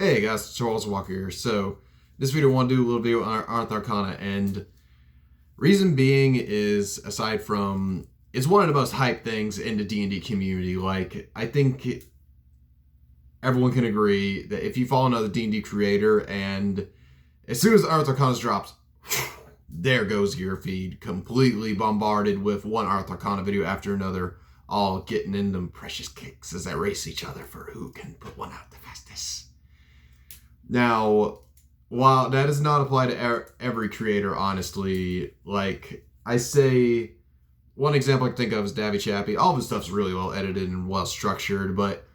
Hey guys, it's Charles Walker here. So, this video I want to do a little video on Unearthed Arcana, and reason being is, aside from, it's one of the most hyped things in the D&D community. Like, I think everyone can agree that if you follow another D&D creator, and as soon as Unearthed Arcana drops, there goes your feed, completely bombarded with one Unearthed Arcana video after another, all getting in them precious kicks as they race each other for who can put one out the fastest. Now, while that does not apply to every creator, honestly, like, I say, one example I can think of is Davy Chappie. All of his stuff's really well edited and well structured, but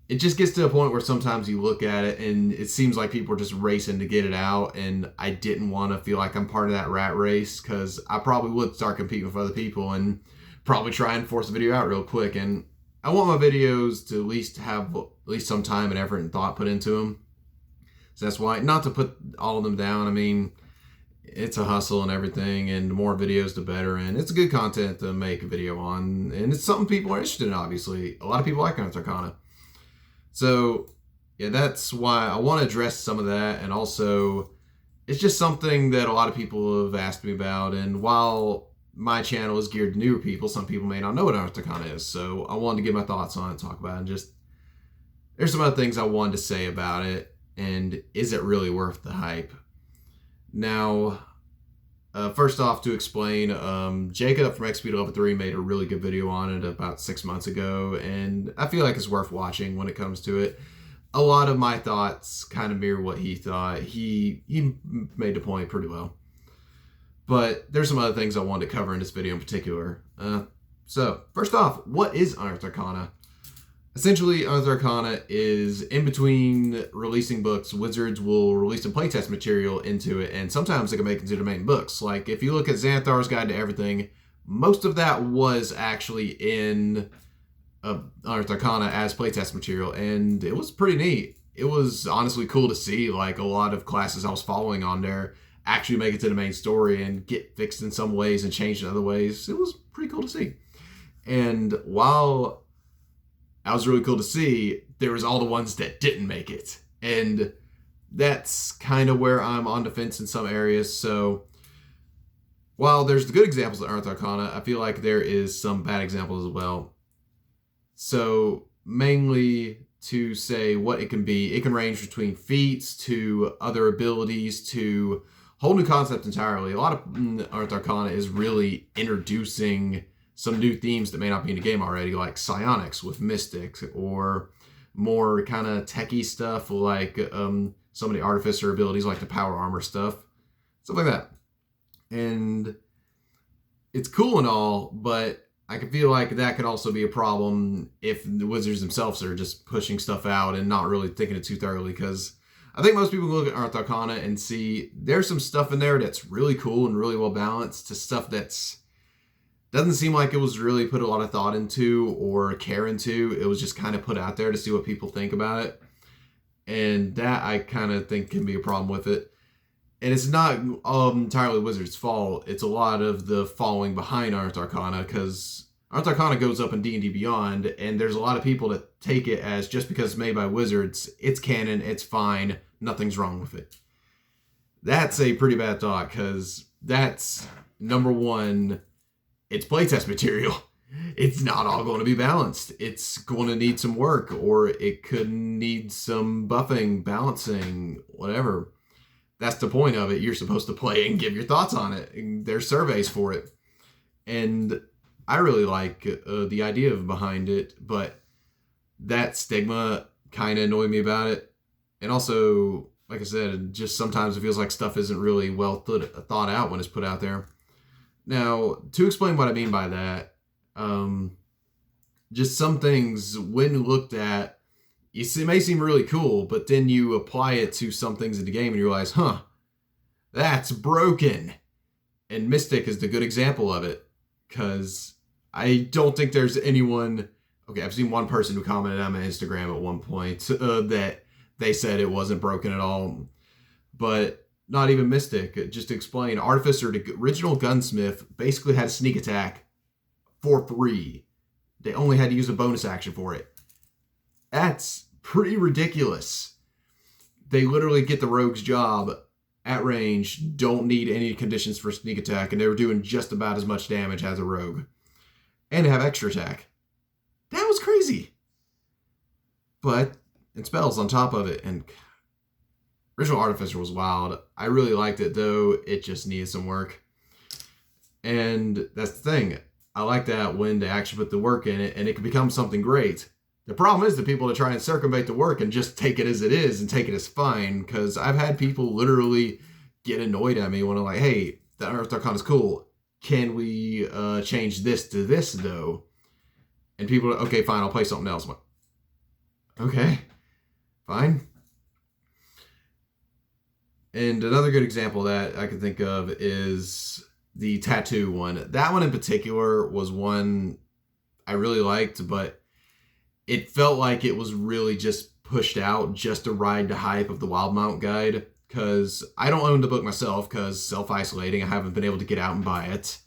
it just gets to a point where sometimes you look at it and it seems like people are just racing to get it out, and I didn't want to feel like I'm part of that rat race, because I probably would start competing with other people and probably try and force a video out real quick, and I want my videos to at least have at least some time and effort and thought put into them. So that's why, not to put all of them down, I mean, it's a hustle and everything, and the more videos the better, and it's good content to make a video on, and it's something people are interested in, obviously. A lot of people like Unearthed Arcana. So, yeah, that's why I want to address some of that, and also, it's just something that a lot of people have asked me about, and while my channel is geared to newer people, some people may not know what Unearthed Arcana is, so I wanted to get my thoughts on it, talk about it, and just, there's some other things I wanted to say about it. And is it really worth the hype? Now, first off, to explain, Jacob from XP to Level 3 made a really good video on it about 6 months ago, and I feel like it's worth watching when it comes to it. A lot of my thoughts kind of mirror what he thought. He made the point pretty well. But there's some other things I wanted to cover in this video in particular. So, first off, what is Unearthed Arcana? Essentially, Unearthed Arcana is in between releasing books. Wizards will release some playtest material into it, and sometimes they can make it into the main books. Like, if you look at Xanthar's Guide to Everything, most of that was actually in Unearthed Arcana as playtest material, and it was pretty neat. It was honestly cool to see, like, a lot of classes I was following on there actually make it to the main story and get fixed in some ways and changed in other ways. It was pretty cool to see. And while that was really cool to see, there was all the ones that didn't make it. And that's kind of where I'm on the fence in some areas. So while there's the good examples of Unearthed Arcana, I feel like there is some bad examples as well. So mainly to say what it can be, it can range between feats to other abilities to whole new concept entirely. A lot of Unearthed Arcana is really introducing some new themes that may not be in the game already, like psionics with mystics, or more kind of techie stuff like some of the Artificer abilities, like the power armor stuff like that. And it's cool and all, but I can feel like that could also be a problem if the wizards themselves are just pushing stuff out and not really thinking it too thoroughly, because I think most people look at Unearthed Arcana and see there's some stuff in there that's really cool and really well balanced to stuff that's doesn't seem like it was really put a lot of thought into or care into. It was just kind of put out there to see what people think about it. And that I kind of think can be a problem with it. And it's not entirely Wizards' fault. It's a lot of the following behind Unearthed Arcana, because Unearthed Arcana goes up in D&D Beyond, and there's a lot of people that take it as just because it's made by Wizards, it's canon, it's fine, nothing's wrong with it. That's a pretty bad thought, because that's, number one, it's playtest material. It's not all going to be balanced. It's going to need some work, or it could need some buffing, balancing, whatever. That's the point of it. You're supposed to play and give your thoughts on it. And there's surveys for it. And I really like the idea behind it, but that stigma kind of annoyed me about it. And also, like I said, just sometimes it feels like stuff isn't really well thought out when it's put out there. Now, to explain what I mean by that, just some things, when looked at, it may seem really cool, but then you apply it to some things in the game and you realize, that's broken. And Mystic is the good example of it, because I don't think there's anyone, okay, I've seen one person who commented on my Instagram at one point that they said it wasn't broken at all, but not even Mystic. Just to explain, Artificer, the original gunsmith, basically had a sneak attack for free. They only had to use a bonus action for it. That's pretty ridiculous. they literally get the rogue's job at range, don't need any conditions for sneak attack, and they were doing just about as much damage as a rogue. And they have extra attack. That was crazy. But, and spells on top of it, and original Artificer was wild. I really liked it, though. It just needed some work. And that's the thing. I like that when they actually put the work in it, and it can become something great. The problem is the people that try and circumvent the work and just take it as it is and take it as fine, because I've had people literally get annoyed at me when I'm like, hey, the Unearthed Arcana is cool. Can we change this to this, though? And people are, okay, fine, I'll play something else. I'm like, okay, fine. And another good example that I can think of is the tattoo one. That one in particular was one I really liked, but it felt like it was really just pushed out just to ride the hype of the Wild Mount guide, because I don't own the book myself because self-isolating. I haven't been able to get out and buy it.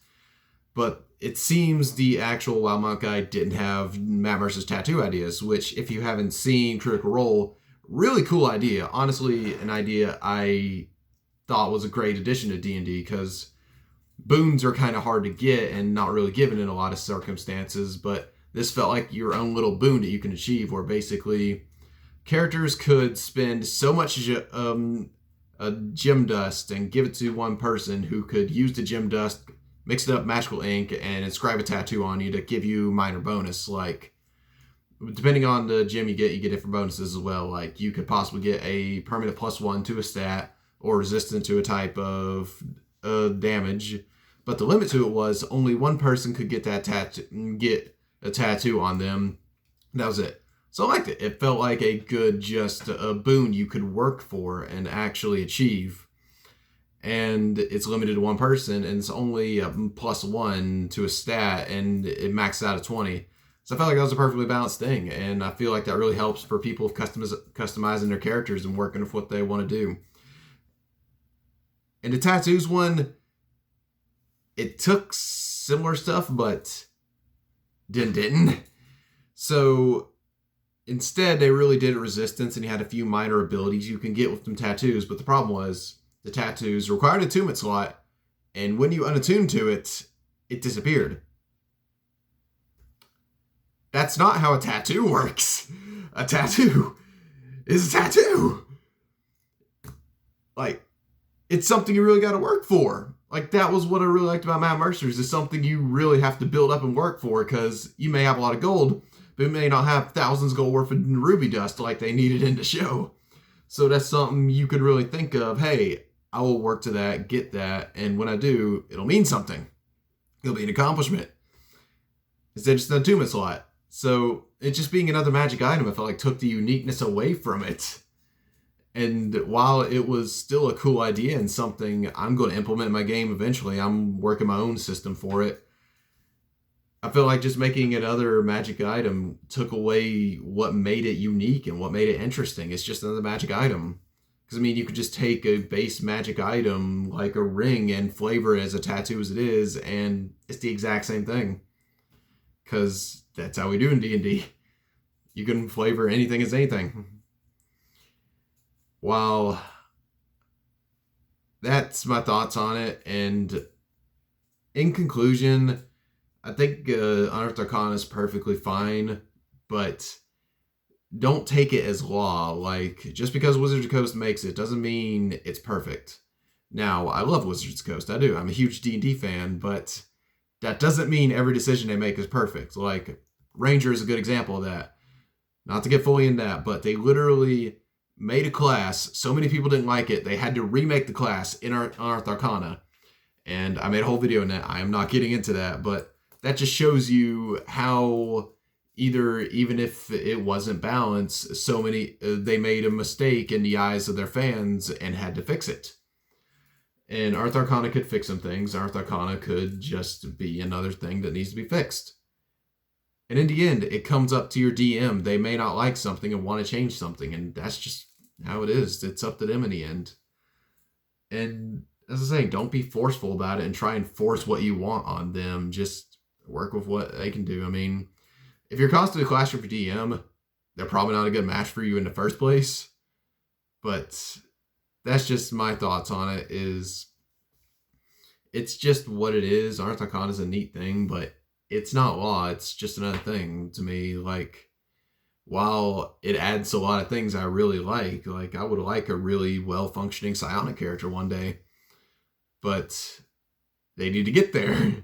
But it seems the actual Wild Mount guide didn't have Matt Mercer's tattoo ideas, which, if you haven't seen Critical Role, really cool idea. Honestly, an idea I thought was a great addition to D&D, because boons are kind of hard to get and not really given in a lot of circumstances, but this felt like your own little boon that you can achieve, where basically characters could spend so much gem dust and give it to one person who could use the gem dust, mix it up magical ink, and inscribe a tattoo on you to give you minor bonus. Like, depending on the gem you get different bonuses as well. Like, you could possibly get a permanent +1 to a stat or resistant to a type of damage. But the limit to it was only one person could get that get a tattoo on them. That was it. So I liked it. It felt like a good, just a boon you could work for and actually achieve. And it's limited to one person, and it's only a +1 to a stat, and it maxes out at 20. So I felt like that was a perfectly balanced thing, and I feel like that really helps for people customizing their characters and working with what they want to do. And the tattoos one, it took similar stuff, but didn't. So instead, they really did resistance, and you had a few minor abilities you can get with them tattoos. But the problem was the tattoos required an attunement slot, and when you unattuned to it, it disappeared. That's not how a tattoo works. A tattoo is a tattoo. Like, it's something you really got to work for. Like, that was what I really liked about Matt Mercer's. It's something you really have to build up and work for, because you may have a lot of gold, but you may not have thousands of gold worth of ruby dust like they needed in the show. So that's something you could really think of. Hey, I will work to that, get that, and when I do, it'll mean something. It'll be an accomplishment. Instead of just an attunement slot. So it just being another magic item, I felt like took the uniqueness away from it. And while it was still a cool idea and something I'm going to implement in my game eventually, I'm working my own system for it, I feel like just making another magic item took away what made it unique and what made it interesting. It's just another magic item. Because, I mean, you could just take a base magic item like a ring and flavor it as a tattoo as it is, and it's the exact same thing. Because that's how we do in D&D. You can flavor anything as anything. Well, that's my thoughts on it. And in conclusion, I think Unearthed Arcana is perfectly fine, but don't take it as law. Like, just because Wizards of the Coast makes it doesn't mean it's perfect. Now, I love Wizards of the Coast. I do. I'm a huge D&D fan, but that doesn't mean every decision they make is perfect. Like, Ranger is a good example of that. Not to get fully in that, but they literally made a class. So many people didn't like it. They had to remake the class in Unearthed Arcana. And I made a whole video on that. I am not getting into that, but that just shows you how even if it wasn't balanced, so many, they made a mistake in the eyes of their fans and had to fix it. And Unearthed Arcana could fix some things. Unearthed Arcana could just be another thing that needs to be fixed. And in the end, it comes up to your DM. They may not like something and want to change something, and that's just how it is. It's up to them in the end. And as I say, don't be forceful about it and try and force what you want on them. Just work with what they can do. I mean, if you're constantly clashing for DM, they're probably not a good match for you in the first place. But that's just my thoughts on it. It's just what it is. Unearthed Arcana is a neat thing, but it's not law. It's just another thing to me. Like, while it adds a lot of things I really like I would like a really well-functioning psionic character one day. But they need to get there.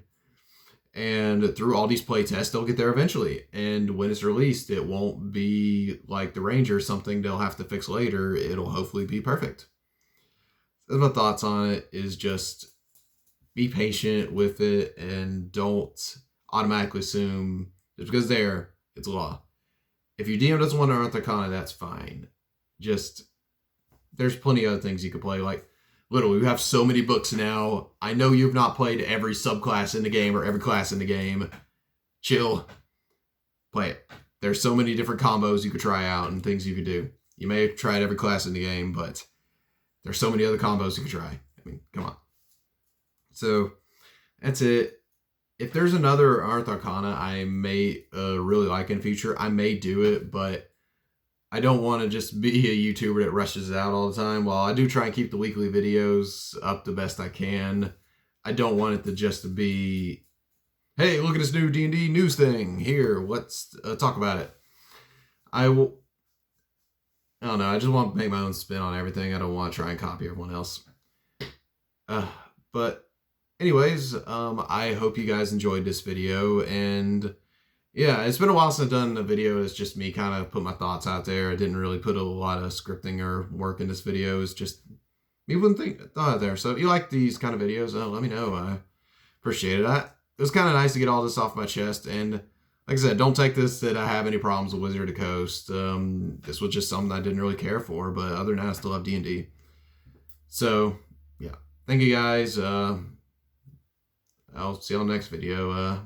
And through all these playtests, they'll get there eventually. And when it's released, it won't be like the Ranger or something they'll have to fix later. It'll hopefully be perfect. So my thoughts on it is just be patient with it and don't automatically assume just because it's law. If your DM doesn't want to Unearthed Arcana, that's fine. Just, there's plenty of other things you could play. Like, literally, we have so many books now. I know you've not played every subclass in the game or every class in the game. Chill. Play it. There's so many different combos you could try out and things you could do. You may have tried every class in the game, but there's so many other combos you could try. I mean, come on. So, that's it. If there's another Unearthed Arcana I may really like in the future, I may do it, but I don't want to just be a YouTuber that rushes it out all the time. While I do try and keep the weekly videos up the best I can, I don't want it to just be, hey, look at this new D&D news thing. Here, let's talk about it. I don't know. I just want to make my own spin on everything. I don't want to try and copy everyone else. But anyways, I hope you guys enjoyed this video. And yeah, it's been a while since I've done a video. It's just me kind of put my thoughts out there. I didn't really put a lot of scripting or work in this video. It's just me putting thought out there. So if you like these kind of videos, let me know. I appreciate it. It was kind of nice to get all this off my chest. And like I said, don't take this that I have any problems with Wizard of the Coast. This was just something I didn't really care for. But other than that, I still love D&D. So yeah, thank you guys. I'll see you on the next video.